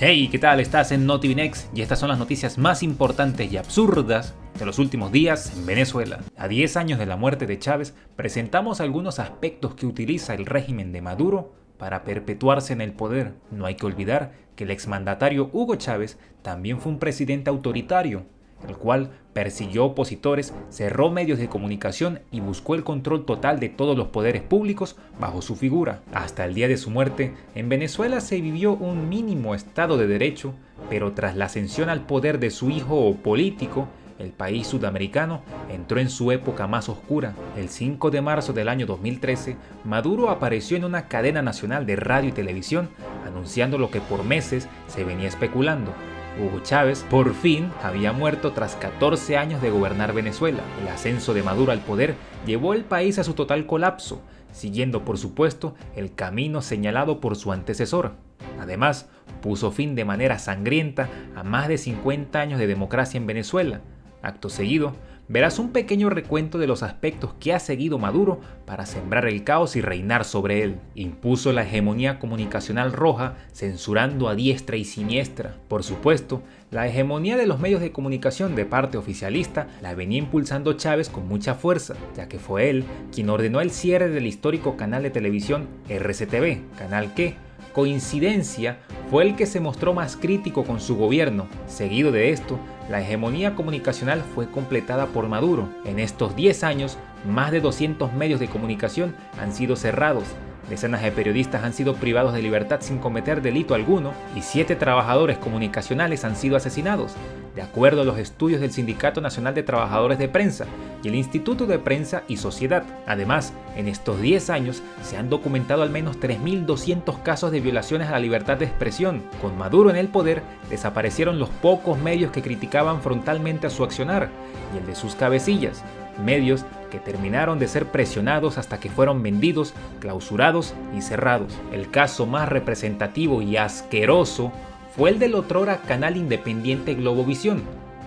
Hey, ¿qué tal? Estás en NotiVinex y estas son las noticias más importantes y absurdas de los últimos días en Venezuela. A 10 años de la muerte de Chávez, presentamos algunos aspectos que utiliza el régimen de Maduro para perpetuarse en el poder. No hay que olvidar que el exmandatario Hugo Chávez también fue un presidente autoritario, el cual persiguió opositores, cerró medios de comunicación y buscó el control total de todos los poderes públicos bajo su figura. Hasta el día de su muerte, en Venezuela se vivió un mínimo Estado de Derecho, pero tras la ascensión al poder de su hijo político, el país sudamericano entró en su época más oscura. El 5 de marzo del año 2013, Maduro apareció en una cadena nacional de radio y televisión anunciando lo que por meses se venía especulando. Hugo Chávez por fin había muerto tras 14 años de gobernar Venezuela. El ascenso de Maduro al poder llevó el país a su total colapso, siguiendo por supuesto el camino señalado por su antecesor. Además, puso fin de manera sangrienta a más de 50 años de democracia en Venezuela. Acto seguido, verás un pequeño recuento de los aspectos que ha seguido Maduro para sembrar el caos y reinar sobre él. Impuso la hegemonía comunicacional roja, censurando a diestra y siniestra. Por supuesto, la hegemonía de los medios de comunicación de parte oficialista la venía impulsando Chávez con mucha fuerza, ya que fue él quien ordenó el cierre del histórico canal de televisión RCTV, canal que, coincidencia, fue el que se mostró más crítico con su gobierno. Seguido de esto, la hegemonía comunicacional fue completada por Maduro. En estos 10 años, más de 200 medios de comunicación han sido cerrados, decenas de periodistas han sido privados de libertad sin cometer delito alguno y 7 trabajadores comunicacionales han sido asesinados, de acuerdo a los estudios del Sindicato Nacional de Trabajadores de Prensa y el Instituto de Prensa y Sociedad. Además, en estos 10 años se han documentado al menos 3.200 casos de violaciones a la libertad de expresión. Con Maduro en el poder, desaparecieron los pocos medios que criticaban frontalmente a su accionar y el de sus cabecillas, medios que terminaron de ser presionados hasta que fueron vendidos, clausurados y cerrados. El caso más representativo y asqueroso fue el del otrora canal independiente Globovisión,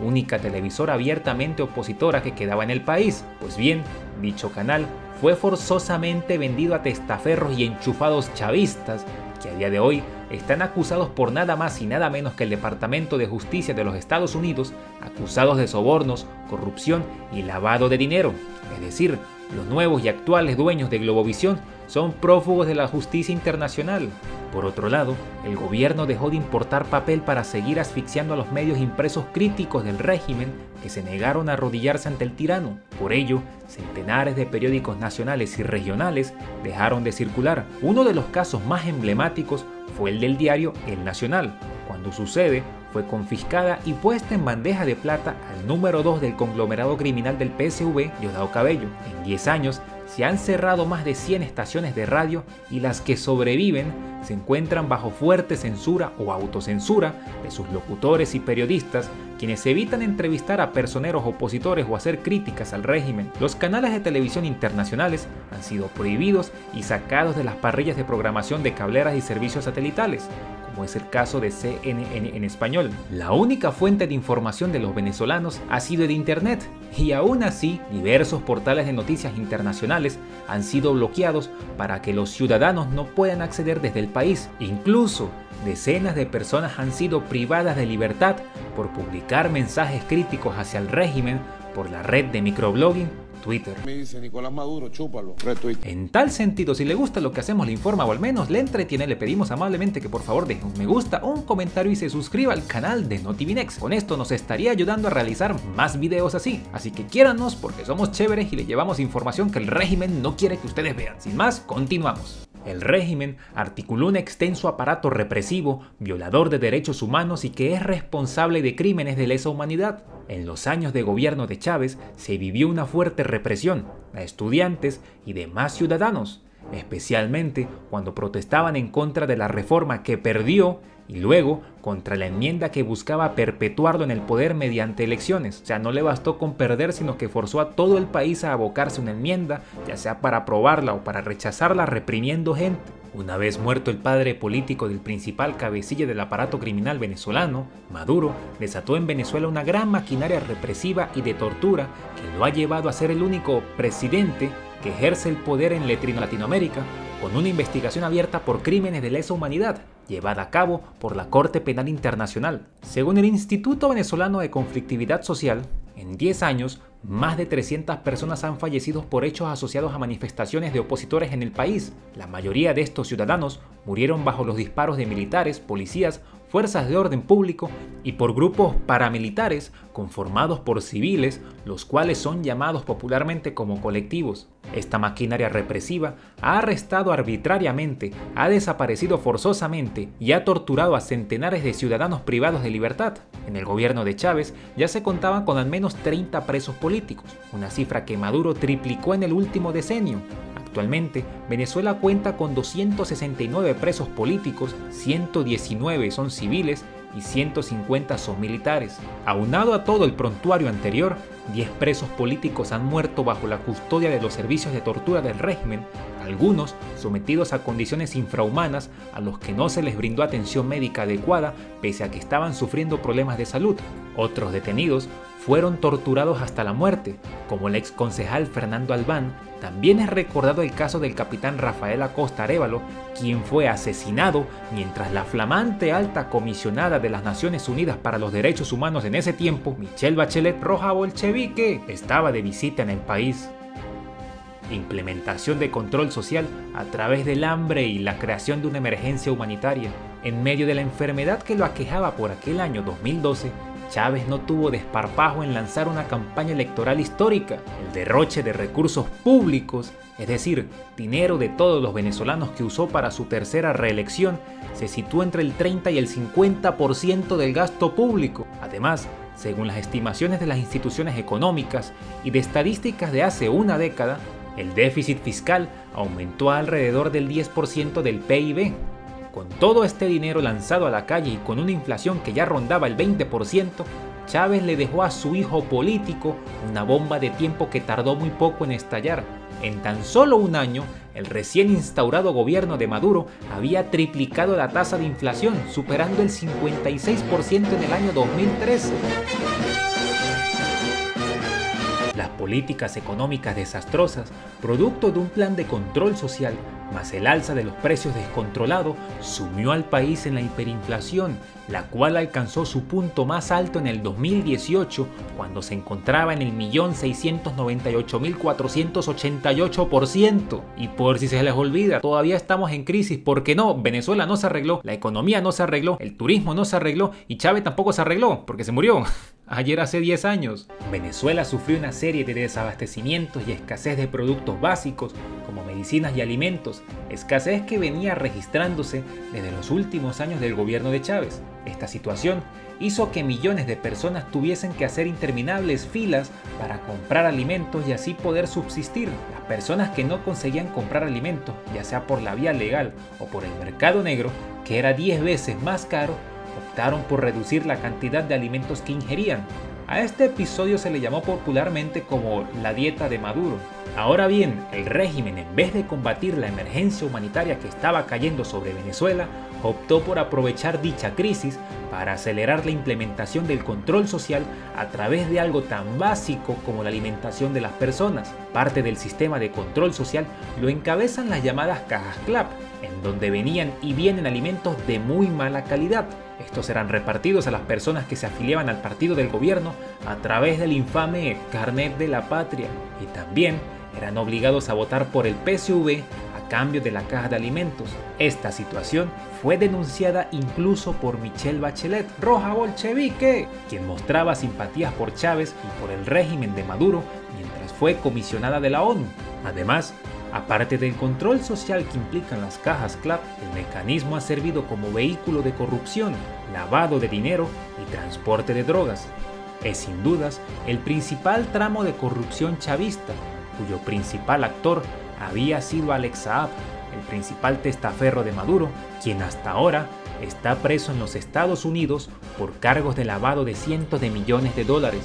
única televisora abiertamente opositora que quedaba en el país. Pues bien, dicho canal fue forzosamente vendido a testaferros y enchufados chavistas que a día de hoy están acusados por nada más y nada menos que el Departamento de Justicia de los Estados Unidos, acusados de sobornos, corrupción y lavado de dinero. Es decir, los nuevos y actuales dueños de Globovisión son prófugos de la justicia internacional. Por otro lado, el gobierno dejó de importar papel para seguir asfixiando a los medios impresos críticos del régimen que se negaron a arrodillarse ante el tirano. Por ello, centenares de periódicos nacionales y regionales dejaron de circular. Uno de los casos más emblemáticos fue el del diario El Nacional. Cuando su sede fue confiscada y puesta en bandeja de plata al número 2 del conglomerado criminal del PSV, Diosdado Cabello. En 10 años se han cerrado más de 100 estaciones de radio y las que sobreviven se encuentran bajo fuerte censura o autocensura de sus locutores y periodistas, quienes evitan entrevistar a personeros opositores o hacer críticas al régimen. Los canales de televisión internacionales han sido prohibidos y sacados de las parrillas de programación de cableras y servicios satelitales, como es el caso de CNN en español. La única fuente de información de los venezolanos ha sido el Internet, y aún así, diversos portales de noticias internacionales han sido bloqueados para que los ciudadanos no puedan acceder desde el país. Incluso, decenas de personas han sido privadas de libertad por publicar mensajes críticos hacia el régimen por la red de microblogging Twitter. Me dice Nicolás Maduro, chúpalo, retweet. En tal sentido, si le gusta lo que hacemos, le informa o al menos le entretiene, le pedimos amablemente que por favor deje un me gusta, un comentario y se suscriba al canal de NotiVinex. Con esto nos estaría ayudando a realizar más videos así. Así que quiéranos porque somos chéveres y le llevamos información que el régimen no quiere que ustedes vean. Sin más, continuamos. El régimen articuló un extenso aparato represivo, violador de derechos humanos y que es responsable de crímenes de lesa humanidad. En los años de gobierno de Chávez se vivió una fuerte represión a estudiantes y demás ciudadanos, especialmente cuando protestaban en contra de la reforma que perdió y luego contra la enmienda que buscaba perpetuarlo en el poder mediante elecciones. O sea, no le bastó con perder, sino que forzó a todo el país a abocarse a una enmienda, ya sea para aprobarla o para rechazarla, reprimiendo gente. Una vez muerto el padre político del principal cabecilla del aparato criminal venezolano, Maduro desató en Venezuela una gran maquinaria represiva y de tortura que lo ha llevado a ser el único presidente que ejerce el poder en Latinoamérica con una investigación abierta por crímenes de lesa humanidad, llevada a cabo por la Corte Penal Internacional. Según el Instituto Venezolano de Conflictividad Social, en 10 años, más de 300 personas han fallecido por hechos asociados a manifestaciones de opositores en el país. La mayoría de estos ciudadanos murieron bajo los disparos de militares, policías, fuerzas de orden público y por grupos paramilitares conformados por civiles, los cuales son llamados popularmente como colectivos. Esta maquinaria represiva ha arrestado arbitrariamente, ha desaparecido forzosamente y ha torturado a centenares de ciudadanos privados de libertad. En el gobierno de Chávez ya se contaban con al menos 30 presos políticos, una cifra que Maduro triplicó en el último decenio. Actualmente, Venezuela cuenta con 269 presos políticos, 119 son civiles y 150 son militares. Aunado a todo el prontuario anterior, 10 presos políticos han muerto bajo la custodia de los servicios de tortura del régimen, algunos sometidos a condiciones infrahumanas a los que no se les brindó atención médica adecuada pese a que estaban sufriendo problemas de salud. Otros detenidos fueron torturados hasta la muerte, como el ex concejal Fernando Albán. También es recordado el caso del capitán Rafael Acosta Arévalo, quien fue asesinado mientras la flamante alta comisionada de las Naciones Unidas para los Derechos Humanos en ese tiempo, Michelle Bachelet Roja Bolchevique, estaba de visita en el país. Implementación de control social a través del hambre y la creación de una emergencia humanitaria. En medio de la enfermedad que lo aquejaba por aquel año 2012, Chávez no tuvo desparpajo en lanzar una campaña electoral histórica. El derroche de recursos públicos, es decir, dinero de todos los venezolanos que usó para su tercera reelección, se situó entre el 30 y el 50% del gasto público. Además, según las estimaciones de las instituciones económicas y de estadísticas de hace una década, el déficit fiscal aumentó a alrededor del 10% del PIB. Con todo este dinero lanzado a la calle y con una inflación que ya rondaba el 20%, Chávez le dejó a su hijo político una bomba de tiempo que tardó muy poco en estallar. En tan solo un año, el recién instaurado gobierno de Maduro había triplicado la tasa de inflación, superando el 56% en el año 2013. Las políticas económicas desastrosas, producto de un plan de control social, más el alza de los precios descontrolado, sumió al país en la hiperinflación, la cual alcanzó su punto más alto en el 2018, cuando se encontraba en el 1.698.488%. Y por si se les olvida, todavía estamos en crisis porque no, Venezuela no se arregló, la economía no se arregló, el turismo no se arregló y Chávez tampoco se arregló porque se murió. Ayer hace 10 años. Venezuela sufrió una serie de desabastecimientos y escasez de productos básicos como medicinas y alimentos, escasez que venía registrándose desde los últimos años del gobierno de Chávez. Esta situación hizo que millones de personas tuviesen que hacer interminables filas para comprar alimentos y así poder subsistir. Las personas que no conseguían comprar alimentos, ya sea por la vía legal o por el mercado negro, que era 10 veces más caro, optaron por reducir la cantidad de alimentos que ingerían. A este episodio se le llamó popularmente como la dieta de Maduro. Ahora bien, el régimen, en vez de combatir la emergencia humanitaria que estaba cayendo sobre Venezuela, optó por aprovechar dicha crisis para acelerar la implementación del control social a través de algo tan básico como la alimentación de las personas. Parte del sistema de control social lo encabezan las llamadas cajas CLAP, en donde venían y vienen alimentos de muy mala calidad. Estos eran repartidos a las personas que se afiliaban al partido del gobierno a través del infame Carnet de la Patria, y también eran obligados a votar por el PSV a cambio de la caja de alimentos. Esta situación fue denunciada incluso por Michelle Bachelet Roja Bolchevique, quien mostraba simpatías por Chávez y por el régimen de Maduro mientras fue comisionada de la ONU. Además, aparte del control social que implican las cajas CLAP, el mecanismo ha servido como vehículo de corrupción, lavado de dinero y transporte de drogas. Es sin dudas el principal tramo de corrupción chavista, cuyo principal actor había sido Alex Saab, el principal testaferro de Maduro, quien hasta ahora está preso en los Estados Unidos por cargos de lavado de cientos de millones de dólares.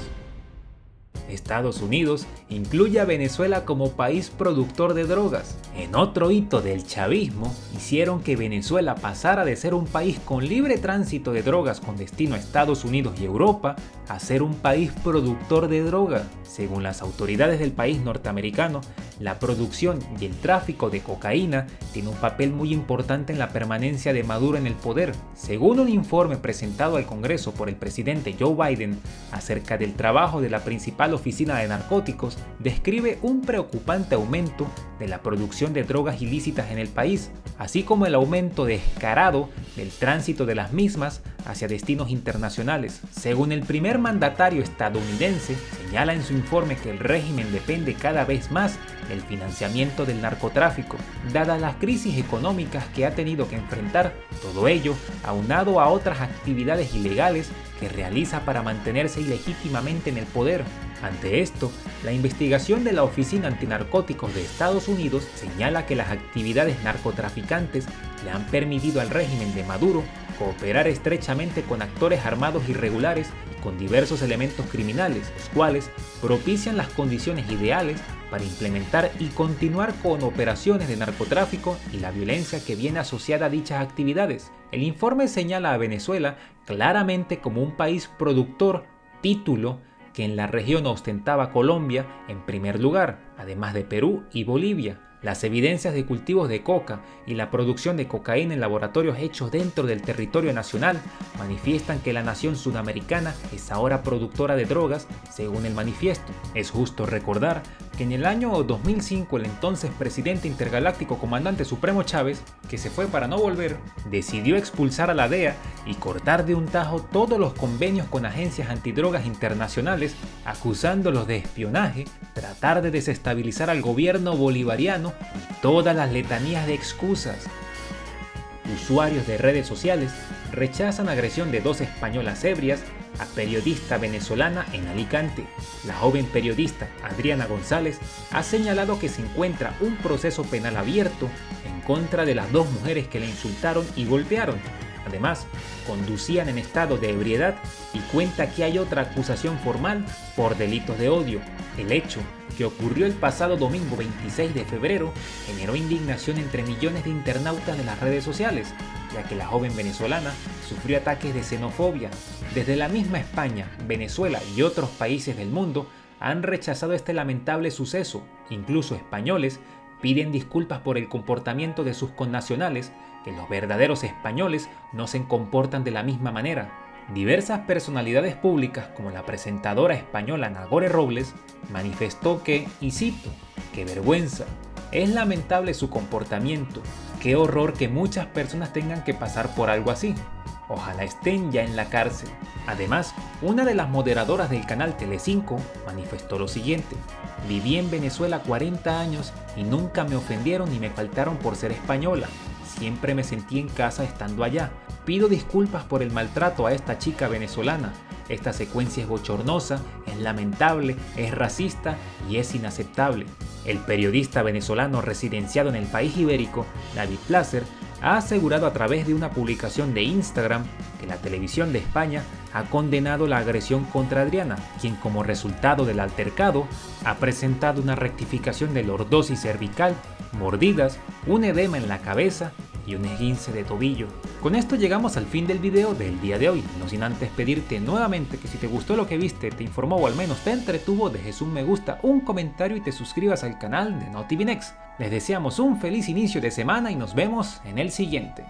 Estados Unidos incluye a Venezuela como país productor de drogas. En otro hito del chavismo, hicieron que Venezuela pasara de ser un país con libre tránsito de drogas con destino a Estados Unidos y Europa a ser un país productor de droga. Según las autoridades del país norteamericano, la producción y el tráfico de cocaína tiene un papel muy importante en la permanencia de Maduro en el poder. Según un informe presentado al Congreso por el presidente Joe Biden acerca del trabajo de la principal oficina de narcóticos, describe un preocupante aumento de la producción de drogas ilícitas en el país, así como el aumento descarado del tránsito de las mismas hacia destinos internacionales. Según el primer mandatario estadounidense, señala en su informe que el régimen depende cada vez más del financiamiento del narcotráfico, dadas las crisis económicas que ha tenido que enfrentar, todo ello aunado a otras actividades ilegales que realiza para mantenerse ilegítimamente en el poder. Ante esto, la investigación de la Oficina Antinarcóticos de Estados Unidos señala que las actividades narcotraficantes le han permitido al régimen de Maduro cooperar estrechamente con actores armados irregulares y con diversos elementos criminales, los cuales propician las condiciones ideales para implementar y continuar con operaciones de narcotráfico y la violencia que viene asociada a dichas actividades. El informe señala a Venezuela claramente como un país productor, título que en la región ostentaba Colombia en primer lugar, además de Perú y Bolivia. Las evidencias de cultivos de coca y la producción de cocaína en laboratorios hechos dentro del territorio nacional manifiestan que la nación sudamericana es ahora productora de drogas, según el manifiesto. Es justo recordar que en el año 2005 el entonces presidente intergaláctico comandante supremo Chávez, que se fue para no volver, decidió expulsar a la DEA y cortar de un tajo todos los convenios con agencias antidrogas internacionales, acusándolos de espionaje, tratar de desestabilizar al gobierno bolivariano y todas las letanías de excusas. Usuarios de redes sociales rechazan agresión de dos españolas ebrias a periodista venezolana en Alicante. La joven periodista Adriana González ha señalado que se encuentra un proceso penal abierto en contra de las dos mujeres que le insultaron y golpearon. Además, conducían en estado de ebriedad y cuenta que hay otra acusación formal por delitos de odio. El hecho, que ocurrió el pasado domingo 26 de febrero, generó indignación entre millones de internautas de las redes sociales, ya que la joven venezolana sufrió ataques de xenofobia. Desde la misma España, Venezuela y otros países del mundo han rechazado este lamentable suceso. Incluso españoles piden disculpas por el comportamiento de sus connacionales, que los verdaderos españoles no se comportan de la misma manera. Diversas personalidades públicas, como la presentadora española Nagore Robles, manifestó que, y cito, "qué vergüenza, es lamentable su comportamiento, qué horror que muchas personas tengan que pasar por algo así. Ojalá estén ya en la cárcel". Además, una de las moderadoras del canal Telecinco manifestó lo siguiente: "Viví en Venezuela 40 años y nunca me ofendieron ni me faltaron por ser española. Siempre me sentí en casa estando allá. Pido disculpas por el maltrato a esta chica venezolana. Esta secuencia es bochornosa, es lamentable, es racista y es inaceptable". El periodista venezolano residenciado en el país ibérico, David Placer, ha asegurado a través de una publicación de Instagram que la televisión de España ha condenado la agresión contra Adriana, quien como resultado del altercado ha presentado una rectificación de lordosis cervical, mordidas, un edema en la cabeza y un esguince de tobillo. Con esto llegamos al fin del video del día de hoy, no sin antes pedirte nuevamente que si te gustó lo que viste, te informó o al menos te entretuvo, dejes un me gusta, un comentario y te suscribas al canal de NoTVNext. Les deseamos un feliz inicio de semana y nos vemos en el siguiente.